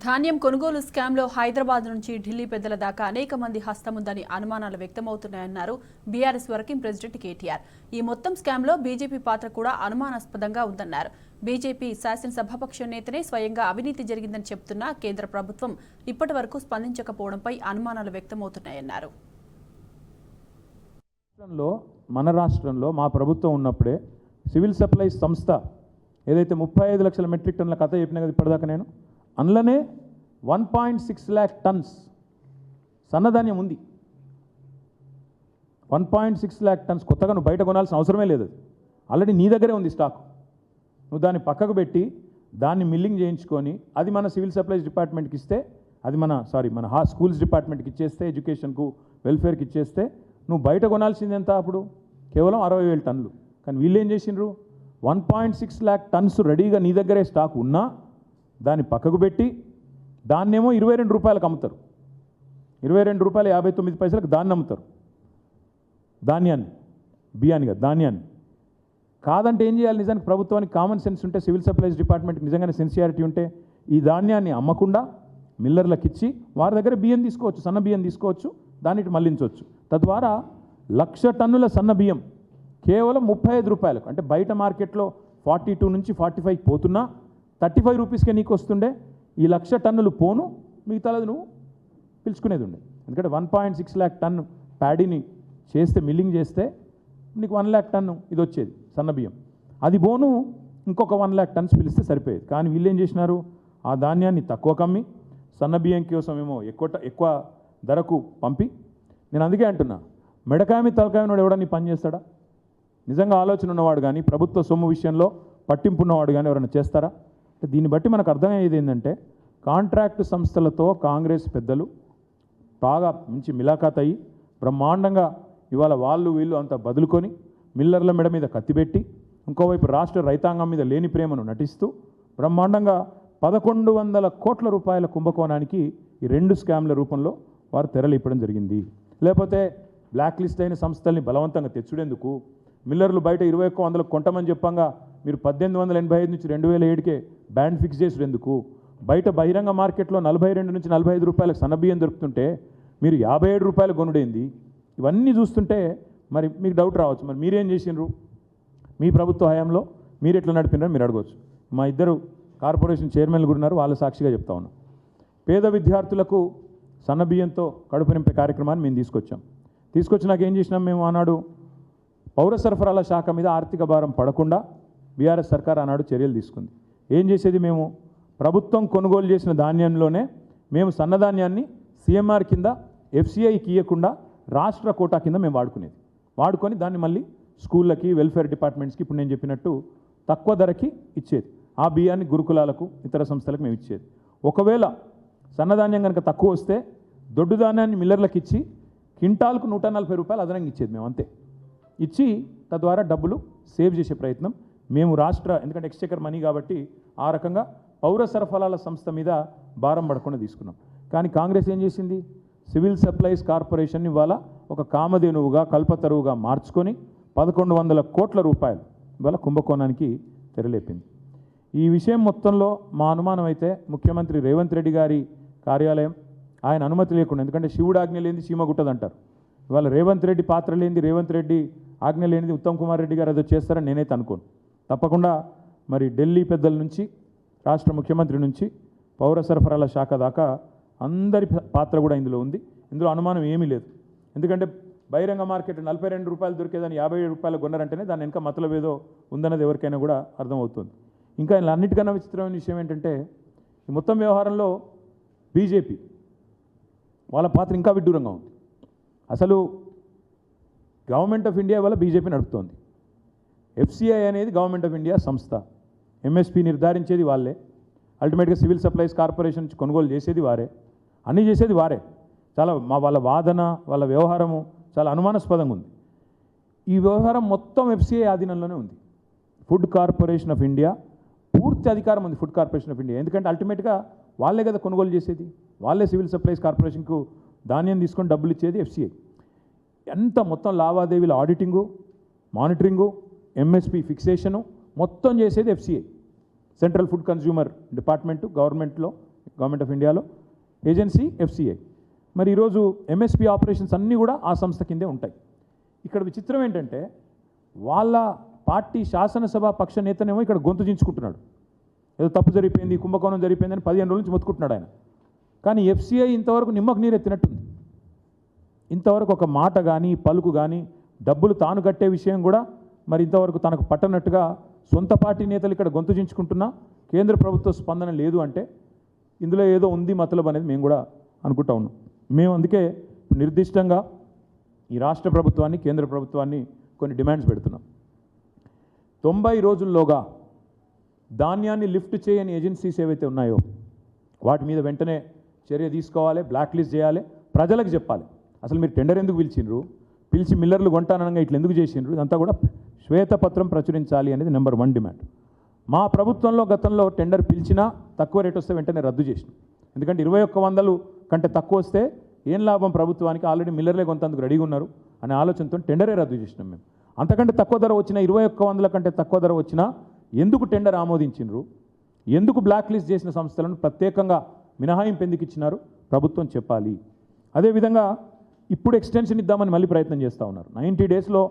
ధాన్యం కొనుగోలు స్కామ్లో హైదరాబాద్ నుంచి ఢిల్లీ పెద్దల దాకా అనేక మంది హస్తముందని అనుమానాలు వ్యక్తమవుతున్నాయన్నారు బీఆర్ఎస్ వర్కింగ్ ప్రెసిడెంట్ కేటీఆర్. ఈ మొత్తం స్కామ్లో బీజేపీ పాత్ర కూడా అనుమానాస్పదంగా ఉందన్నారు. బీజేపీ శాసనసభాపక్ష నేతనే స్వయంగా అవినీతి జరిగిందని చెబుతున్న కేంద్ర ప్రభుత్వం ఇప్పటి వరకు స్పందించకపోవడంపై అనుమానాలు వ్యక్తమవుతున్నాయన్నారు. మన రాష్ట్రంలో మా ప్రభుత్వం ఉన్నప్పుడే సివిల్ సప్లైస్ సంస్థ ఏదైతే 35 లక్షల మెట్రిక్ టన్నుల కథ చెప్పినా కదా ఇప్పటిదాకా నేను అందులోనే 1.6 lakh టన్స్ సన్నధాన్యం ఉంది. 1.6 lakh టన్స్ కొత్తగా నువ్వు బయట కొనాల్సిన అవసరమే లేదు. ఆల్రెడీ నీ దగ్గరే ఉంది స్టాక్. నువ్వు దాన్ని పక్కకు పెట్టి దాన్ని మిల్లింగ్ చేయించుకొని అది మన సివిల్ సప్లైస్ డిపార్ట్మెంట్కి ఇస్తే అది మన స్కూల్స్ డిపార్ట్మెంట్కి ఇచ్చేస్తే ఎడ్యుకేషన్కు వెల్ఫేర్కి ఇచ్చేస్తే నువ్వు బయట కొనాల్సింది ఎంత అప్పుడు కేవలం 60,000 టన్నులు. కానీ వీళ్ళు ఏం చేసిండ్రు 1.6 lakh టన్స్ రెడీగా నీ దగ్గరే స్టాక్ ఉన్నా దాన్ని పక్కకు పెట్టి దాన్నేమో 22 రూపాయలకు అమ్ముతారు. 22 రూపాయలు 59 పైసలకు దాన్ని అమ్ముతారు. ధాన్యాన్ని, బియ్యాన్ని కాదు ధాన్యాన్ని. కాదంటే ఏం చేయాలి? నిజానికి ప్రభుత్వానికి కామన్ సెన్స్ ఉంటే సివిల్ సప్లైస్ డిపార్ట్మెంట్కి నిజంగానే సెన్సియారిటీ ఉంటే ఈ ధాన్యాన్ని అమ్మకుండా మిల్లర్లకు ఇచ్చి వారి దగ్గర బియ్యం తీసుకోవచ్చు, సన్న బియ్యం తీసుకోవచ్చు, దానికి మళ్లించవచ్చు. తద్వారా 1,00,000 టన్నుల సన్న బియ్యం కేవలం 35 రూపాయలకు, అంటే బయట మార్కెట్లో 42 నుంచి 45 పోతున్నా 35 రూపీస్కే నీకు వస్తుండే. ఈ 1,00,000 టన్నులు పోను, మిగతాది నువ్వు పిలుచుకునేది ఉండే. ఎందుకంటే 1.6 lakh టన్ను ప్యాడీని చేస్తే మిల్లింగ్ చేస్తే నీకు 1 lakh టన్ను ఇది వచ్చేది సన్న బియ్యం. అది పోను ఇంకొక 1 lakh టన్స్ పిలిస్తే సరిపోయేది. కానీ వీళ్ళు ఏం చేసినారు? ఆ ధాన్యాన్ని తక్కువ కమ్మి సన్న బియ్యం కోసం ఏమో ఎక్కువ ధరకు పంపి. నేను అందుకే అంటున్నా, మెడకామి తలకాయనోడు ఎవడని పని చేస్తాడా? నిజంగా ఆలోచన ఉన్నవాడు కానీ ప్రభుత్వ సొమ్ము విషయంలో పట్టింపు ఉన్నవాడు కానీ ఎవరైనా చేస్తారా? దీన్ని బట్టి మనకు అర్థమయ్యేది ఏంటంటే కాంట్రాక్టు సంస్థలతో కాంగ్రెస్ పెద్దలు బాగా మంచి మిలాఖాత్ అయ్యి బ్రహ్మాండంగా ఇవాళ వాళ్ళు వీళ్ళు అంతా బదులుకొని మిల్లర్ల మెడ మీద కత్తిపెట్టి ఇంకోవైపు రాష్ట్ర రైతాంగం మీద లేని ప్రేమను నటిస్తూ బ్రహ్మాండంగా 1,100 కోట్ల రూపాయల కుంభకోణానికి ఈ 2 స్కామ్ల రూపంలో వారు తెరలిప్పడం జరిగింది. లేకపోతే బ్లాక్ లిస్ట్ అయిన సంస్థల్ని బలవంతంగా తెచ్చుడేందుకు, మిల్లర్లు బయట 21,100 కొంటమని చెప్పంగా మీరు 1885 నుంచి 2007కే బ్యాండ్ ఫిక్స్ చేసేందుకు, బయట బహిరంగ మార్కెట్లో 42 నుంచి 45 రూపాయలకు సన్నబియ్యం దొరుకుతుంటే మీరు 57 రూపాయలు కొనుడేంది? ఇవన్నీ చూస్తుంటే మరి మీకు డౌట్ రావచ్చు, మరి మీరేం చేసినారు? మీ ప్రభుత్వ హయాంలో మీరు ఎట్లా నడిపినారో మీరు అడగవచ్చు. మా ఇద్దరు కార్పొరేషన్ చైర్మన్లు కూడా ఉన్నారు, వాళ్ళ సాక్షిగా చెప్తా ఉన్నాం. పేద విద్యార్థులకు సన్నబియ్యంతో కడుపు నింపే కార్యక్రమాన్ని మేము తీసుకొచ్చినాక ఏం చేసినాం? మేము ఆనాడు పౌర సరఫరాల శాఖ మీద ఆర్థిక భారం పడకుండా బీఆర్ఎస్ సర్కార్ ఆనాడు చర్యలు తీసుకుంది. ఏం చేసేది? మేము ప్రభుత్వం కొనుగోలు చేసిన ధాన్యంలోనే మేము సన్నధాన్యాన్ని సిఎంఆర్ కింద ఎఫ్సిఐకి ఇవ్వకుండా రాష్ట్ర కోటా కింద మేము వాడుకొని దాన్ని మళ్ళీ స్కూళ్ళకి వెల్ఫేర్ డిపార్ట్మెంట్స్కి ఇప్పుడు నేను చెప్పినట్టు తక్కువ ధరకి ఇచ్చేది. ఆ బియ్యాన్ని గురుకులాలకు ఇతర సంస్థలకు మేము ఇచ్చేది. ఒకవేళ సన్నధాన్యం కనుక తక్కువ వస్తే దొడ్డు ధాన్యాన్ని మిల్లర్లకు ఇచ్చి క్వింటాల్కు 140 రూపాయలు అదనంగా ఇచ్చేది మేము, అంతే. ఇచ్చి తద్వారా డబ్బులు సేవ్ చేసే ప్రయత్నం మేము ఎందుకంటే ఎక్స్చెకర్ మనీ కాబట్టి ఆ రకంగా పౌర సరఫరాల సంస్థ మీద భారం పడకుండా తీసుకున్నాం. కానీ కాంగ్రెస్ ఏం చేసింది? సివిల్ సప్లైస్ కార్పొరేషన్ ఇవాళ ఒక కామధేనువుగా కల్పతరువుగా మార్చుకొని 1,100 కోట్ల రూపాయలు ఇవాళ కుంభకోణానికి తెరలేపింది. ఈ విషయం మొత్తంలో మా అనుమానం అయితే ముఖ్యమంత్రి రేవంత్ రెడ్డి గారి కార్యాలయం ఆయన అనుమతి లేకుండా, ఎందుకంటే శివుడు ఆజ్ఞ లేనిది సీమ గుట్టదంటారు. ఇవాళ రేవంత్ రెడ్డి పాత్ర లేనిది, రేవంత్ రెడ్డి ఆజ్ఞ లేనిది ఉత్తమ్ కుమార్ రెడ్డి గారు అదో చేస్తారని నేనైతే అనుకోను. తప్పకుండా మరి ఢిల్లీ పెద్దల నుంచి రాష్ట్ర ముఖ్యమంత్రి నుంచి పౌర సరఫరాల శాఖ దాకా అందరి పాత్ర కూడా ఇందులో ఉంది. ఇందులో అనుమానం ఏమీ లేదు. ఎందుకంటే బహిరంగ మార్కెట్ 42 రూపాయలు దొరికేదాన్ని 57 రూపాయలు కొన్నారంటేనే దాని వెనక మతలబ్ ఏదో ఉందన్నది ఎవరికైనా కూడా అర్థమవుతుంది. ఇంకా ఇలా అన్నిటికన్నా విచిత్రమైన విషయం ఏంటంటే ఈ మొత్తం వ్యవహారంలో బీజేపీ వాళ్ళ పాత్ర ఇంకా విడ్డూరంగా ఉంది. అసలు గవర్నమెంట్ ఆఫ్ ఇండియా వల్ల బీజేపీ నడుపుతోంది. ఎఫ్సిఐ అనేది గవర్నమెంట్ ఆఫ్ ఇండియా సంస్థ. ఎంఎస్పీ నిర్ధారించేది వాళ్ళే, అల్టిమేట్గా సివిల్ సప్లైస్ కార్పొరేషన్ నుంచి కొనుగోలు చేసేది వారే, అన్నీ చేసేది వారే. చాలా వాళ్ళ వాదన, వాళ్ళ వ్యవహారము చాలా అనుమానాస్పదంగా ఉంది. ఈ వ్యవహారం మొత్తం ఎఫ్సిఐ ఆధీనంలోనే ఉంది. ఫుడ్ కార్పొరేషన్ ఆఫ్ ఇండియా పూర్తి అధికారం ఉంది ఫుడ్ కార్పొరేషన్ ఆఫ్ ఇండియా. ఎందుకంటే అల్టిమేట్గా వాళ్ళే కదా కొనుగోలు చేసేది, వాళ్ళే సివిల్ సప్లైస్ కార్పొరేషన్కు ధాన్యం తీసుకొని డబ్బులు ఇచ్చేది ఎఫ్సిఐ. ఎంత మొత్తం లావాదేవీల ఆడిటింగు, మానిటరింగు, ఎంఎస్పీ ఫిక్సేషను మొత్తం చేసేది FCI. Central food consumer department గవర్నమెంట్లో గవర్నమెంట్ ఆఫ్ ఇండియాలో ఏజెన్సీ ఎఫ్సిఐ. మరి ఈరోజు ఎంఎస్పి ఆపరేషన్స్ అన్నీ కూడా ఆ సంస్థ కిందే ఉంటాయి. ఇక్కడ విచిత్రం ఏంటంటే వాళ్ళ పార్టీ శాసనసభ పక్ష నేతనేమో ఇక్కడ గొంతు చించుకుంటున్నాడు, ఏదో తప్పు జరిగిపోయింది, కుంభకోణం జరిగిపోయిందని 15 రోజుల నుంచి మొత్తుకుంటున్నాడు ఆయన. కానీ ఎఫ్సిఐ ఇంతవరకు నిమ్మకు నీరెత్తినట్టుంది. ఇంతవరకు ఒక మాట కానీ పలుకు కానీ డబ్బులు తాను కట్టే విషయం కూడా మరి ఇంతవరకు తనకు పట్టనట్టుగా సొంత పార్టీ నేతలు ఇక్కడ గొంతు చించుకుంటున్నా కేంద్ర ప్రభుత్వ స్పందన లేదు అంటే ఇందులో ఏదో ఉంది మతలబ్ అనేది మేము కూడా అనుకుంటా ఉన్నాం. మేము అందుకే నిర్దిష్టంగా ఈ రాష్ట్ర ప్రభుత్వాన్ని కేంద్ర ప్రభుత్వాన్ని కొన్ని డిమాండ్స్ పెడుతున్నాం. 90 రోజుల్లోగా ధాన్యాన్ని లిఫ్ట్ చేయని ఏజెన్సీస్ ఏవైతే ఉన్నాయో వాటి మీద వెంటనే చర్య తీసుకోవాలి, బ్లాక్ లిస్ట్ చేయాలి, ప్రజలకు చెప్పాలి. అసలు మీరు టెండర్ ఎందుకు పిలిచిండ్రు, పిలిచి మిల్లర్లు కొంటానగా ఇట్లా ఎందుకు చేసిండ్రు, ఇదంతా కూడా శ్వేతపత్రం ప్రచురించాలి అనేది నెంబర్ 1 డిమాండ్. మా ప్రభుత్వంలో గతంలో టెండర్ పిలిచినా తక్కువ రేట్ వస్తే వెంటనే రద్దు చేసినాం. ఎందుకంటే 2100 కంటే తక్కువ వస్తే ఏం లాభం ప్రభుత్వానికి, ఆల్రెడీ మిల్లర్లే కొంతందుకు రెడీగా ఉన్నారు అనే ఆలోచనతో టెండరే రద్దు చేసినాం మేము. అంతకంటే తక్కువ ధర వచ్చినా 2100 కంటే తక్కువ ధర వచ్చినా ఎందుకు టెండర్ ఆమోదించినారు, ఎందుకు బ్లాక్ లిస్ట్ చేసిన సంస్థలను ప్రత్యేకంగా మినహాయింపు ఎందుకు ఇచ్చినారు ప్రభుత్వం చెప్పాలి. అదేవిధంగా ఇప్పుడు ఎక్స్టెన్షన్ ఇద్దామని మళ్ళీ ప్రయత్నం చేస్తూ ఉన్నారు. 90 డేస్లో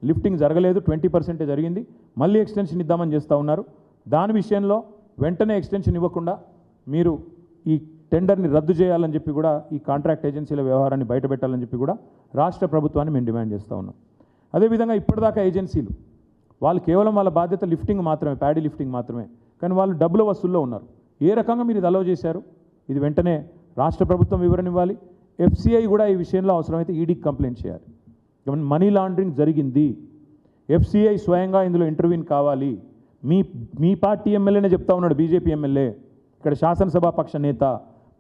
లిఫ్టింగ్ జరగలేదు, 20% జరిగింది, మళ్ళీ ఎక్స్టెన్షన్ ఇద్దామని చేస్తూ ఉన్నారు. దాని విషయంలో వెంటనే ఎక్స్టెన్షన్ ఇవ్వకుండా మీరు ఈ టెండర్ని రద్దు చేయాలని చెప్పి కూడా ఈ కాంట్రాక్ట్ ఏజెన్సీల వ్యవహారాన్ని బయటపెట్టాలని చెప్పి కూడా రాష్ట్ర ప్రభుత్వాన్ని మేము డిమాండ్ చేస్తూ ఉన్నాం. అదేవిధంగా ఇప్పటిదాకా ఏజెన్సీలు వాళ్ళు కేవలం వాళ్ళ బాధ్యత లిఫ్టింగ్ మాత్రమే, ప్యాడీ లిఫ్టింగ్ మాత్రమే, కానీ వాళ్ళు డబ్బుల వసూల్లో ఉన్నారు. ఏ రకంగా మీరు ఇది అలౌ చేశారు, ఇది వెంటనే రాష్ట్ర ప్రభుత్వం వివరణ ఇవ్వాలి. ఎఫ్సిఐ కూడా ఈ విషయంలో అవసరమైతే ఈడీకి కంప్లైంట్ చేయాలి. మనీ లాండరింగ్ జరిగింది, ఎఫ్సిఐ స్వయంగా ఇందులో ఇంటర్వ్యూన్ కావాలి. మీ పార్టీ ఎమ్మెల్యేనే చెప్తా ఉన్నాడు, బీజేపీ ఎమ్మెల్యే ఇక్కడ శాసనసభ పక్ష నేత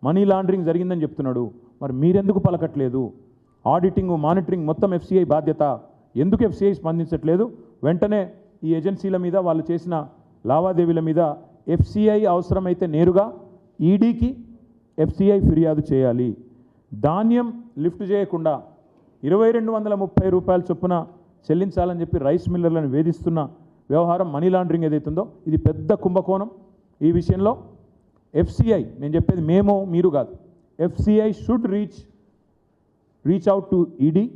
మనీ లాండరింగ్ జరిగిందని చెప్తున్నాడు. మరి మీరెందుకు పలకట్లేదు? ఆడిటింగ్ మానిటరింగ్ మొత్తం ఎఫ్సిఐ బాధ్యత, ఎందుకు ఎఫ్సిఐ స్పందించట్లేదు? వెంటనే ఈ ఏజెన్సీల మీద వాళ్ళు చేసిన లావాదేవీల మీద ఎఫ్సిఐ అవసరమైతే నేరుగా ఈడీకి ఎఫ్సిఐ ఫిర్యాదు చేయాలి. ధాన్యం లిఫ్ట్ చేయకుండా 2230 రూపాయల చొప్పున చెల్లించాలని చెప్పి రైస్ మిల్లర్లను వేధిస్తున్న వ్యవహారం మనీ లాండరింగ్ ఏదైతుందో ఇది పెద్ద కుంభకోణం. ఈ విషయంలో ఎఫ్సిఐ, నేను చెప్పేది మేము మీరు కాదు, FCI should reach out to ED,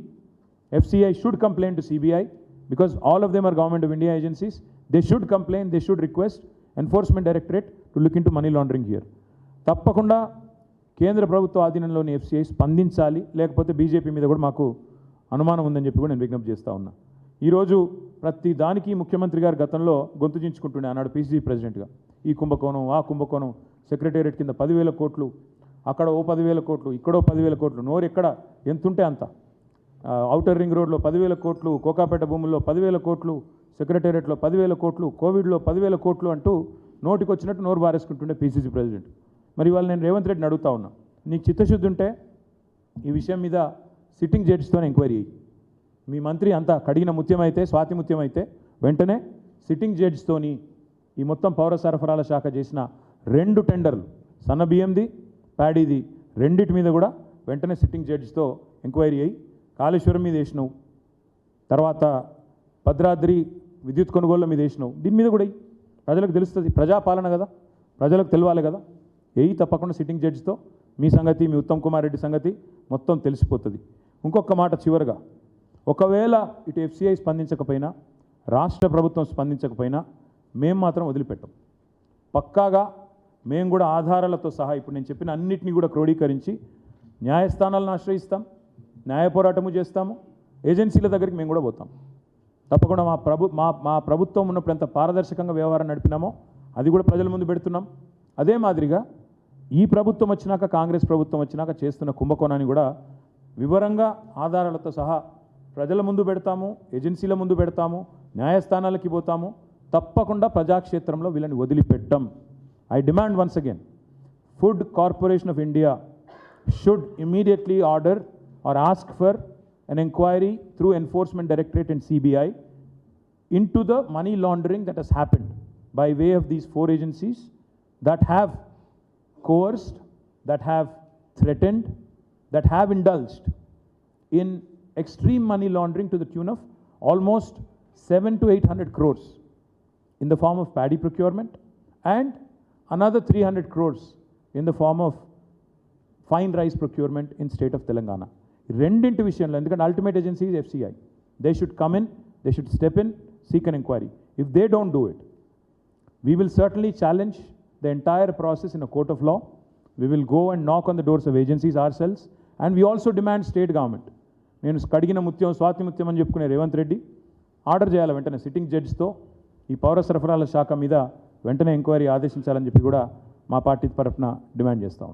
FCI should complaint to CBI because all of them are government of India agencies. They should complain, they should request enforcement directorate to look into money laundering here. తప్పకుండా కేంద్ర ప్రభుత్వ ఆధీనంలోని FCI స్పందించాలి, లేకపోతే BJP మీద కూడా మాకు అనుమానం ఉందని చెప్పి కూడా నేను విజ్ఞప్తి చేస్తూ ఉన్నా. ఈరోజు ప్రతి దానికి ముఖ్యమంత్రి గారు గతంలో గొంతు చించుకుంటుండే, ఆనాడు పీసీసీ ప్రెసిడెంట్గా ఈ కుంభకోణం ఆ కుంభకోణం, సెక్రటేరియట్ కింద 10,000 కోట్లు, అక్కడ ఓ 10,000 కోట్లు, ఇక్కడో 10,000 కోట్లు, నోరు ఎక్కడ ఎంతుంటే అంత. ఔటర్ రింగ్ రోడ్లో 10,000 కోట్లు, కోకాపేట భూముల్లో 10,000 కోట్లు, సెక్రటేరియట్లో 10,000 కోట్లు, కోవిడ్లో 10,000 కోట్లు అంటూ నోటికి వచ్చినట్టు నోరు బారేసుకుంటుండే పీసీసీ ప్రెసిడెంట్. మరి వాళ్ళు నేను రేవంత్ రెడ్డిని అడుగుతా ఉన్నా, నీకు చిత్తశుద్ధి ఉంటే ఈ విషయం మీద సిట్టింగ్ జడ్జితోనే ఎంక్వైరీ అయ్యి, మీ మంత్రి అంతా కడిగిన ముత్యం అయితే, స్వాతి ముత్యం అయితే వెంటనే సిట్టింగ్ జడ్జితోని ఈ మొత్తం పౌర సరఫరాల శాఖ చేసిన 2 టెండర్లు, సన్న బియ్యంది ప్యాడీది, రెండిటి మీద కూడా వెంటనే సిట్టింగ్ జడ్జితో ఎంక్వైరీ అయ్యి, కాళేశ్వరం మీద వేసినావు, తర్వాత భద్రాద్రి విద్యుత్ కొనుగోళ్ల మీద వేసినావు, దీని మీద కూడా ప్రజలకు తెలుస్తుంది, ప్రజాపాలన కదా, ప్రజలకు తెలియాలి కదా. తప్పకుండా సిట్టింగ్ జడ్జితో మీ సంగతి, మీ ఉత్తమ్ కుమార్ రెడ్డి సంగతి మొత్తం తెలిసిపోతుంది. ఇంకొక మాట చివరిగా, ఒకవేళ ఇటు ఎఫ్సిఐ స్పందించకపోయినా, రాష్ట్ర ప్రభుత్వం స్పందించకపోయినా మేము మాత్రం వదిలిపెట్టాం. పక్కాగా మేము కూడా ఆధారాలతో సహా ఇప్పుడు నేను చెప్పిన అన్నిటినీ కూడా క్రోడీకరించి న్యాయస్థానాలను ఆశ్రయిస్తాం, న్యాయ పోరాటము చేస్తాము, ఏజెన్సీల దగ్గరికి మేము కూడా పోతాం. తప్పకుండా మా ప్రభుత్వం ఉన్నప్పుడు ఎంత పారదర్శకంగా వ్యవహారం నడిపినామో అది కూడా ప్రజల ముందు పెడుతున్నాం. అదే మాదిరిగా ఈ ప్రభుత్వం వచ్చినాక, కాంగ్రెస్ ప్రభుత్వం వచ్చినాక చేస్తున్న కుంభకోణాన్ని కూడా వివరంగా ఆధారాలతో సహా ప్రజల ముందు పెడతాము, ఏజెన్సీల ముందు పెడతాము, న్యాయస్థానాలకి పోతాము. తప్పకుండా ప్రజాక్షేత్రంలో వీళ్ళని వదిలిపెట్టం. I demand once again, Food Corporation of India should immediately order or ask for an inquiry through Enforcement Directorate and CBI into the money laundering that has happened by way of these 4 agencies that have coerced, that have threatened, that have indulged in extreme money laundering to the tune of almost 700 to 800 crores in the form of paddy procurement and another 300 crores in the form of fine rice procurement in state of Telangana. రెండింటి విషయంలో ఎందుకంటే ultimate agency is FCI. They should come in, they should step in, seek an inquiry. If they don't do it, we will certainly challenge the entire process in a court of law. We will go and knock on the doors of agencies ourselves, and we also demand state government. నేను కడిగిన ముత్యం స్వాతి ముత్యం అని చెప్పుకునే Revanth Reddy order చేయాలి వెంటనే sitting జడ్జితో ఈ పౌర సరఫరాల శాఖ మీద వెంటనే ఎంక్వైరీ ఆదేశించాలని చెప్పి కూడా మా పార్టీ తరఫున డిమాండ్ చేస్తాం.